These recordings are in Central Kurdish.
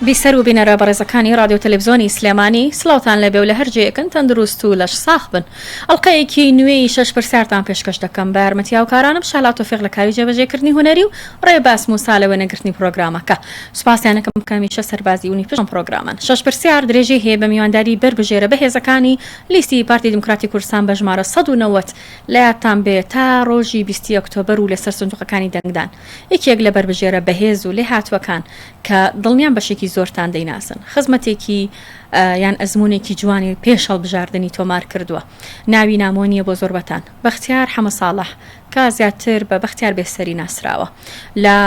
بیسەر و بینەرە بەڕێزەکانی رادیۆ تەلەڤیزۆنی سلێمانی سڵاوتان لەبێ و لە هەرجەیەکن تەندروست و لەش ساخ بن. ئەڵلقەیەکی نوێی 6 پرسیارتان پێشکەش دەکەم بە یارمەتیاوکارانم شالات تۆفیق لە کاری جێبەجێکردنی هونەری و ڕێباس موسا لە وێنەگرتنی پرۆگرامەکە. سوپاسیانەکەم کەمیشە سەربازی ونی پشتم پرۆگرامن. 6 پرسیار درێژەی هەیە بە میوانداری بربژێرە بەهێزەکانی لیستی پارتی دموکراتی کوردستان بە ژمارە 190 لایەتان بێ تا ڕۆژی 20 ئۆکتۆبر و لەسەر سندوقەکانی دەنگدان. یەکێک لە بربژێرە بەهێز و لێ هاتووەکان کە دڵنیان بەشێکی زۆرتان دەیناسن. خزمەتێکی یان ئەزمونێکی جوانی پێش هەڵبژاردننی تۆمار کردووە. ناوی نامۆنیە بۆ زۆربەتان. بەختیار حەمە ساڵح کە زیاتر بە بەختیار بێسەری ناسراوە لە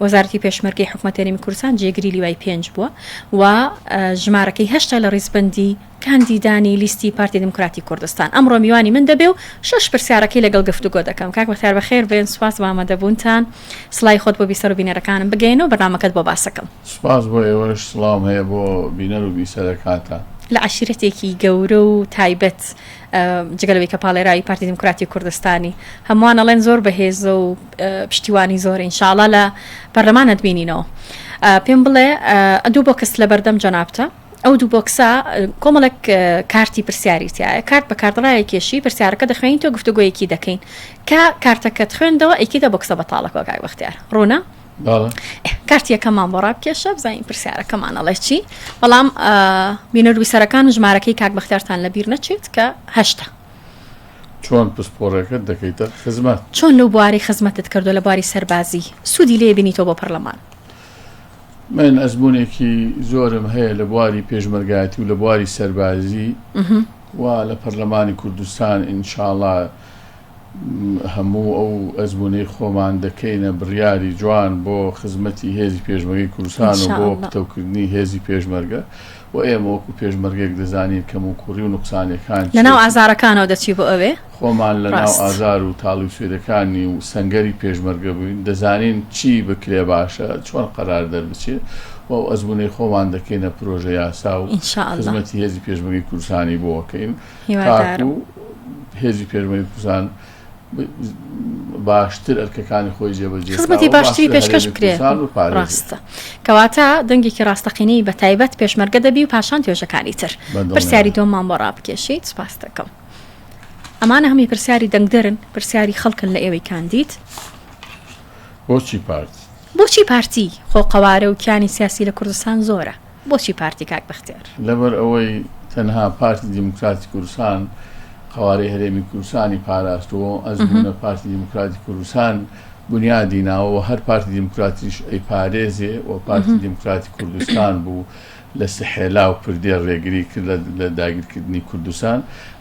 وەزارەتی پێشمەرگەی حکوومەت هەرێمی کوردستان جێگری لیوای 5 بووە و ژمارەکەی 8 لە ڕیزبەندی کاندیدانی لیستی پارتی دموکراتی کوردستان. ئەمڕۆ میوانی من دەبێ و 6 پرسیارەکەی لەگەڵ گفتوگۆ دەکەم. کاک بەختیار بەخێر بێن. سوپاس بە ئامادەبوونتان. سڵای خۆت بۆ بیسەر و بینەرەکانم بگەینەوە بەرنامەکەت بۆ باسەکەم. سوپاس بۆ ئێوەش سڵام هەیە بۆ بینەر و بیسەرەکانتان. لە عشیرەتێکی گەورە و تایبەت جگەلەوەی کە پاڵێرایی پارتی دموکراتی کوردستانی هەمووان ئەڵێن زۆر بەهێز و پشتیوانی زۆر ئینشاڵڵا لە پەرلەمانت بینینەوە. پێم بڵێ دوو بۆکس لە بەردەم جەنابتە. ئەو دوو بۆکسە کۆمەڵک کارتی پرسیاری تایە. کارت بە کارتڕای کێشی پرسیارەکە دەخوێنین تۆ گفتوگۆیەکی دەکەین کە کارتەکەت خوێندەوە ئەیکیدە بۆکسە بەتاڵەکە کاک بەختیار ڕوونە کارتیەکەمان بۆ ڕابکێشە بزانین پرسیارەکەمانەڵێ چی. بەڵام بینەرویسەرەکان ژمارەکەی کاک بەختیارتان لەبیر نەچێت کە 8. چۆن پسپۆڕەکەت دەکەیتە خزمەت؟ چۆن لەو بواری خزمەتت کردو لە بواری سەربازی سوودی لێ بینیتەوە بۆ پەرلەمان؟ من ئەزمونێکی زۆرم هەیە لە بواری پێشمەرگایەتی و لە بواری سەربازی و لە پەرلەمانی کوردستان ئینشاڵڵا هەموو ئەو ئەزمونەی خۆمان دەکەینە بڕیاری جوان بۆ خزمەتی هێزی پێشمەرگەی کوردستان و بۆ پتەوکردنی هێزی پێشمەرگە و ئێمە وەکو پێشمەرگێک دەزانین کەم و کوڕی و نوقسانەکان لەناو ئازارەکانەوە دەچی بۆ ئەوێ خۆمان لەناو ئازار و تاڵی و سوێدەکانی و سەنگەری پێشمەرگە بووین دەزانین چی بکرێ باشە چۆن قەرار دەربچێت و ئەزمونەی خۆمان دەکەینە پرۆژە یاسا و خزمەتی هێزی پێشمەرگەی کوردستانی بۆکەین تاکو هێزی پێشمەرگەی کوردستان باشتر ئەرکەکانی خۆی جێبەجێ خزمەتی باشتری پێشکەش بکرێت. ڕاستە کەواتە دەنگێکی ڕاستەقینەی بە تایبەت پێشمەرگە دەبی و پاشان توێژەکانی تر. پرسیاری دۆمان بۆ ڕابکێشیت. سوپاس دەکەم. ئەمانە هەمی پرسیاری دەنگدەرن پرسیاری خەڵکن لە ئێوەی کاندید. بۆچی پارتی؟ بۆچی پارتی؟ خۆ قەوارە و کیانی سیاسی لە کوردستان زۆرە. بۆچی پارتی کاک بەختیار؟ لەبەر ئەوەی تەنها پارتی دموکراتی کوردستان قەوارەی هەرێمی کوردستانی پاراستەوە ئەزمونە پارتی دموکراتی کوردستان بنیادی ناوە و هەر پارتی دموکراتیش ئەی پارێزێ و پارتی دموکراتی کوردستان بوو لە سەحێلا و پردێ ڕێگری کرد لە داگیرکردنی کوردستان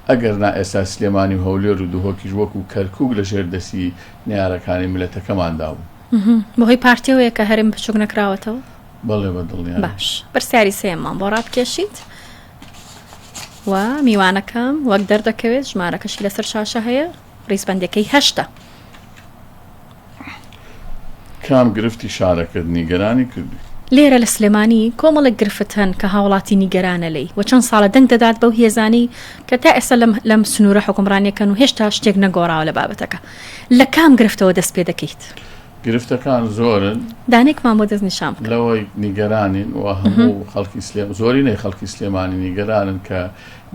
ئەگەر نا ئێستا سلێمانی و هەولێر و دووهۆکیش وەکو کەرکووک لە ژێردەسی نێارەکانی ملەتەکەماندا بوو. بۆهۆی پارتیەوەیە کە هەرێم بچووک نەکراوەتەوە؟ بەڵێ بەدڵنیان. باش پرسیاری سێمان بۆ ڕابکێشیت و میوانەکەم وەک دەردەکەوێت ژمارەکەشی لەسەر شاشە هەیە ڕیزبەندەکەی 8. کام گرفتی شارەکەت نیگەرانی کردی؟ لێرە لە سلێمانی کۆمەڵێک گرفت هەن کە هاوڵاتی نیگەرانە لێی و چەند ساڵە دەنگ دەدات بەو هێزانی کە تا ئێستا لەم سنوورە حکومڕانیەکەن و هێشتا شتێک نەگۆڕاوە لە بابەتەکە. لە کام گرفتەوە دەست پێ دەکەیت؟ گرفتەکان زۆرن دانێکمان بۆ دەست نیشان بکە. لەوەی نیگەرانین و هەموو خەڵکی زۆرینەی خەڵکی سلێمانی نیگەرانن کە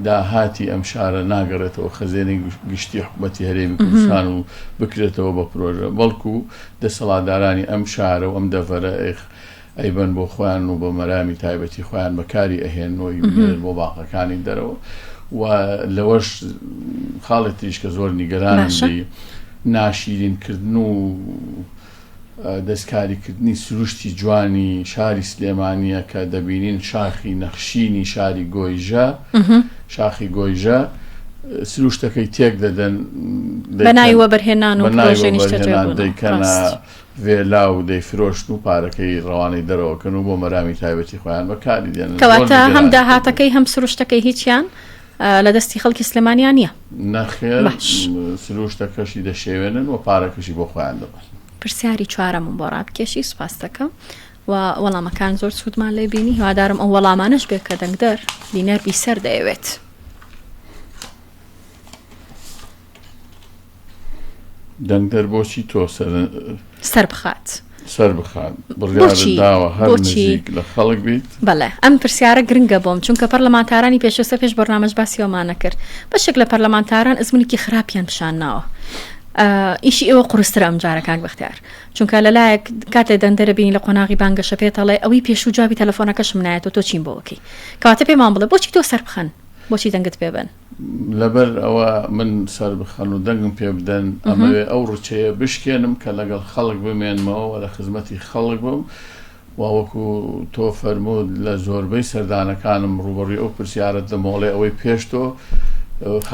داهاتی ئەم شارە ناگەڕێتەوە خەزێنی گشتی حکوومەتی هەرێمی کوردستان و بکرێتەوە بە پرۆژە بەڵکو دەسەڵاتدارانی ئەم شارە و ئەم دەڤەرە ئەیبەن بۆ خۆیان و بە مەرامی تایبەتی خۆیان بەکاری ئەهێنەوەی بۆ باقەکانی دەرەوە و لەوەش خاڵێتیش کە زۆر نیگەرانن ناشیرینکردن و دەستکاریکردنی سروشتی جوانی شاری سلێمانیە کە دەبینین شاخی نەخشینی شاری گۆیژە شاخی گۆیژە سروشتەکەی تێک دەدەن بەناوی وەبەرهێنان و دەیکەنە وێلا و دەیفرۆشت و پارەکەی ڕەوانەی دەرەوەکەن و بۆ مەرامی تایبەتی خۆیان بەکاری دێنن. کەواتە هەم داهاتەکەی هەم سروشتەکەی هیچیان لە دەستی خەڵکی سلێمانیان نییە؟ نەخێر سروشتەکەشی دەشێوێنن و پارەکەشی بۆ خۆیان دەبن. پرسیاری چوارەمم بۆ ڕابکێشی. سوپاس دەکەم و وەڵامەکان زۆر سوودمان لێ بینی. هیوادارم ئەو وەڵامانش بێت کە دەنگدەر بینەر بیسەر دەیەوێت. دەنگدەر بۆچی تۆ سەر بخات؟ سەر بخات بڕیارت داوە هەر نزیک لە خەڵک بیت بەڵێ ئەم پرسیارە گرنگە بۆم چونکە پەرلەمانتارانی پێشوەسە پێش بەرنامەش باسیەوەمانە کرد بەشێک لە پەرلەمانتاران ئەزمونێکی خراپیان پیشانناوە ئیشی ئێوە قورسترە ئەم جارە کاک بەختیار چونکە لەلایەک کاتێ دەندەرە بینی لە قۆناغی بانگەشە پێتەڵێ ئەوەی پێشوو جوابی تەلەفۆنەکەشم نایەت و تۆ چین بۆوەکەی کەواتە پێمان بڵێ بۆچی تۆ سەر بخەن بۆچی دەنگت پێ بن لەبەر ئەوە من سەر بخەن و دەنگم پێ بدەن ئەمەوێ ئەو ڕوچەیە بشکێنم کە لەگەڵ خەڵک بمێنمەوە لە خزمەتی خەڵک بم وەکو تۆ فەرموود لە زۆربەی سەردانەکانم ڕوبەڕووی ئەو پرسیارەت دەمۆڵێ ئەوەی پێش تۆ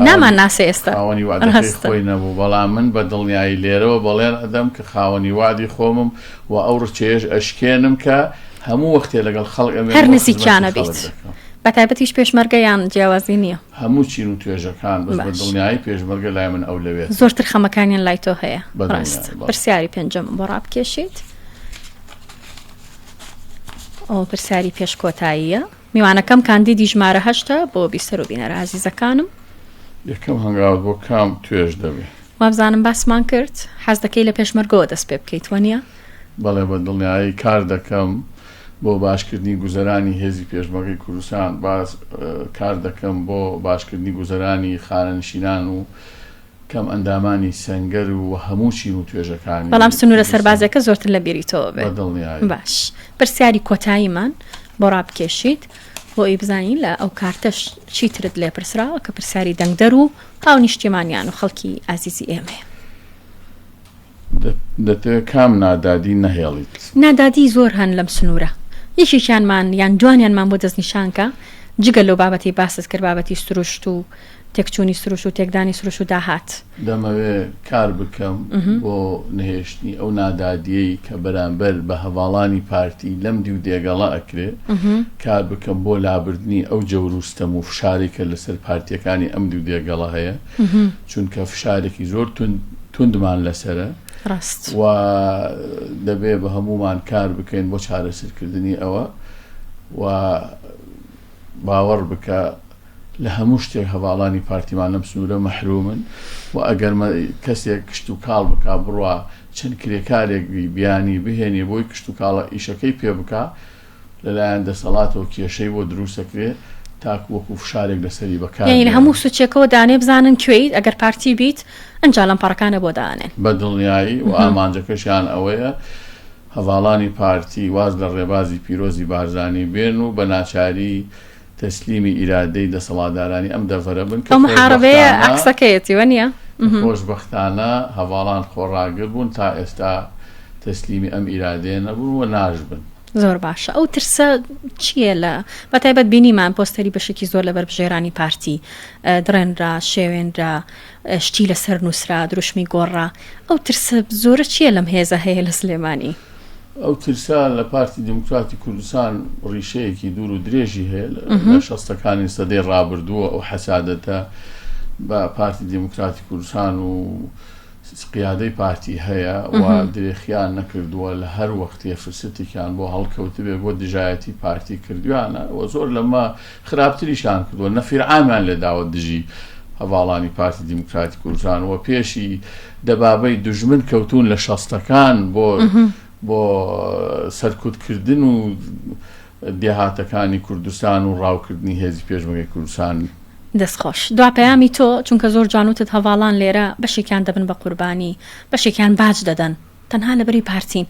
نامان ناسێ ئێستا خاوەنی وعدەکەی خۆی نەبوو بەڵام من بە دڵنیایی لێرەوە بەڵێن ئەدەم کە خاوەنی وادی خۆمم و ئەو ڕوچەیەش ئەشکێنم کە هەموو وەختێ لەگەڵ خەڵک هەر نزیکیانە بیت بەتایبەتیش پێشمەرگەیان جیاوازی نییە هەموو چین و توێژەکان بەس بە دڵنیایی پێشمەرگە لای من ئەو لەوێت زۆرتر خەمەکانیان لای تۆ هەیە ڕاست پرسیاری پێنجەم بۆ ڕابکێشیت ئەو پرسیاری پێش کۆتاییە میوانەکەم کاندیدی ژمارە 8 بۆ بیسەر و بینەرە عەزیزەکانم یەکەم هەنگاوت بۆ کام توێژ دەبێت وابزانم باسمان کرد حەز دەکەی لە پێشمەرگەوە دەست پێ بکەیت وەنیە بەڵێ بە دڵنیایی کار دەکەم بۆ باشکردنی گوزەرانی هێزی پێشمەرگەی کوردستان کار دەکەم بۆ باشکردنی گوزەرانی خانەنشینان و کەم ئەندامانی سەنگەر و هەموو چین و توێژەکانی بەڵام سنوورە سەربازەکە زۆرتر لە بیریتەوە بێت بە دڵنیایی باش پرسیاری کۆتاییمان بۆ ڕابکێشیت بۆ ئەی بزانین لە ئەو کارتەش چیترت لێ پرسراوە کە پرسیاری دەنگدەر و پاو نیشتیمانیان و خەڵکی ئازیزی ئێمەیە دەتەوێت کام نادادی نەهێڵیت نادادی زۆر هەن لەم سنوورە یەکێکیانمان یان جوانیانمان بۆ دەستنیشانکە جگە لەو بابەتی باست کرد بابەتی سروشت و تێکچوونی سروش و تێکدانی سروش و داهات دەمەوێت کار بکەم بۆ نهێشتنی ئەو نادادیەی کە بەرامبەر بە هەواڵانی پارتی لەم دی و دێگەڵا ئەکرێ کار بکەم بۆ لابردنی ئەو جەوروستەم و فشارێکە لەسەر پارتیەکانی ئەم دی و دێگەڵا هەیە چونکە فشارێکی زۆر توندمان لەسرە ڕاست و دەبێ بە هەمومان کار بکەین بۆ چارەسەرکردنی ئەوە و باوەڕ بکە لە هەموو شتێک هەواڵانی پارتیمان لەم سنوورە مەحرومن و ئەگەر کەسێک کشت و کاڵ بکە بڕوا چەند کرێکارێکی بیانی بهێنێ بۆی کشت و کاڵە ئیشەکەی پێ بکە لەلایەن دەسەڵاتەوە کێشەی بۆ دروستەکرێ تاکو وەکو فشارێک لەسەری بەکار یعنی هەموو سوچێکەوە دانێ بزانن کوێیت ئەگەر پارتی بیت ئەنجا لەم پەڕەکانە بۆ دانێن بە دڵنیایی و ئامانجەکەشیان ئەوەیە هەواڵانی پارتی واز لە ڕێبازی پیرۆزی بارزانی بێن و بە ناچاری تەسلیمی ئیرادەی دەسەڵاتدارانی ئەم دەڤەرە بن ئەو محارەبەیە عەکسەکەیەتی وەنیە خۆشبەختانە هەواڵان خۆڕاگر بوون تا ئێستا تەسلیمی ئەم ئیرادەیە نەبوون و ناژبن زۆر باشە ئەو ترسە چییە لە بەتایبەت بینیمان پۆستەری بەشێکی زۆر لەبەر بژێرانی پارتی درێنرا شێوێنرا شتی لەسەر نووسرا دروشمی گۆڕا ئەو ترسە زۆرە چییە لەم هێزە هەیە لە سلێمانی ئەو ترسا لە پارتی دموکراتی کوردستان ڕیشەیەکی دوور و درێژی هەیە لە شەستەکانی سەدەی ڕابردووە ئەو حەسادەتە بە پارتی دموکراتی کوردستان و قیادەی پارتی هەیە و درێخیان نەکردووە لە هەر وەختێ فرسەتێکیان بۆ هەڵکەوتبێ بۆ دژایەتی پارتی کردویانە و زۆر لەمە خراپتریشان کردووە نەفیرعامیان لێداوە دژی هەواڵانی پارتی دموکراتی کوردستان و پێشی دەبابەی دوژمن کەوتون لە شەستەکان بۆ سەرکوتکردن و دێهاتەکانی کوردستان و ڕاوکردنی هێزی پێشمەرگەی کوردستان دەستخۆش دواپەیامی تۆ چونکە زۆر جوانوتت هەواڵان لێرە بەشێکیان دەبن بە قوربانی بەشێکیان باج دەدەن تەنها لەبەری پارتین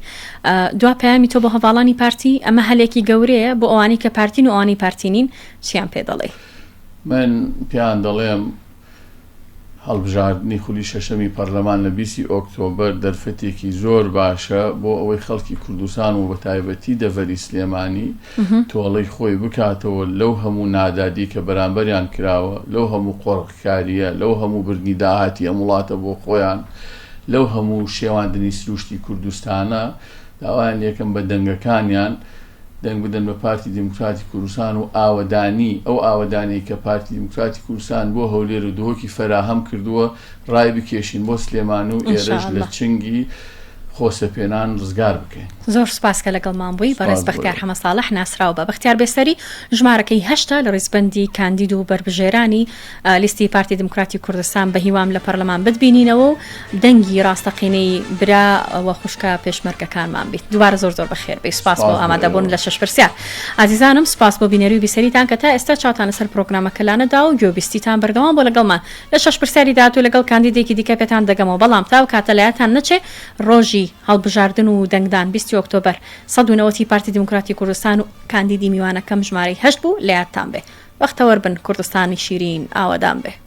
دواپەیامی تۆ بۆ هەواڵانی پارتی ئەمە هەلێکی گەورەیە بۆ ئەوانی کە پارتین و ئەوانی پارتینین چیان پێ دەڵێ من پێیان دەڵێم هەڵبژاردننی خولی شەشەمی پەرلەمان لە 20 ئۆکتۆبەر دەرفەتێکی زۆر باشە بۆ ئەوەی خەڵکی کوردستان و بە تایبەتی دەڤەری سلێمانی تۆڵەی خۆی بکاتەوە لەو هەموو نادادی کە بەرامبەریان کراوە لەو هەموو قۆڕکاریە لەو هەموو بردنی داهاتی ئەم وڵاتە بۆ خۆیان لەو هەموو شێواندنی سروشتی کوردستانە داوایان یەکەم بە دەنگەکانیان دەنگ بدەن بە پارتی دموکراتی کوردستان و ئاوەدانی ئەو ئاوەدانی کە پارتی دموکراتی کوردستان بۆ هەولێر و دۆکی فەراهەم کردووە ڕای بکێشین بۆ سلێمان و ئێرەش لە چنگی خۆسەپێنان ڕزگار بکەین. زۆر سپاس کە لەگەڵمان بووی بەڕێز بەختیار حەمەساڵح ناسراوە بە بەختیار بێسەری ژمارەکەی 8 لە ڕێزبەندی کاندید و بربژێرانی لیستی پارتی دموکراتی کوردستان بە هیوام لە پەرلەمان بتبینینەوە و دەنگی ڕاستەقینەی برا و خوشکە پێشمەرگەکانمان بیت. دووبارە زۆر بەخێر بێ. سپاس بۆ ئامادەبوون لە 6 پرسیار. ئازیزانم سپاس بۆ بینەری و بیسەریتان کە تا ئێستا چاوتانە سەر پرۆگرامەکەلانەدا و گوێبیستیتان بەردەوام بۆ لەگەڵمان لە 6 پرسیاری داهاتوو لەگەڵ کاندیدێکی دیکە پێتان دەگەمەوە بەڵام تاو کاتەلایەتان نەچێ ڕۆژی هەڵبژاردن و دەنگدان 20 ئۆکتۆبەر 190 پارتی دموکراتی کوردستان و کاندیدی میوانەکەم ژمارەی 8 بوو لە یادتان بێ. وەختەوەربن کوردستانی شیرین ئاوادان بێ.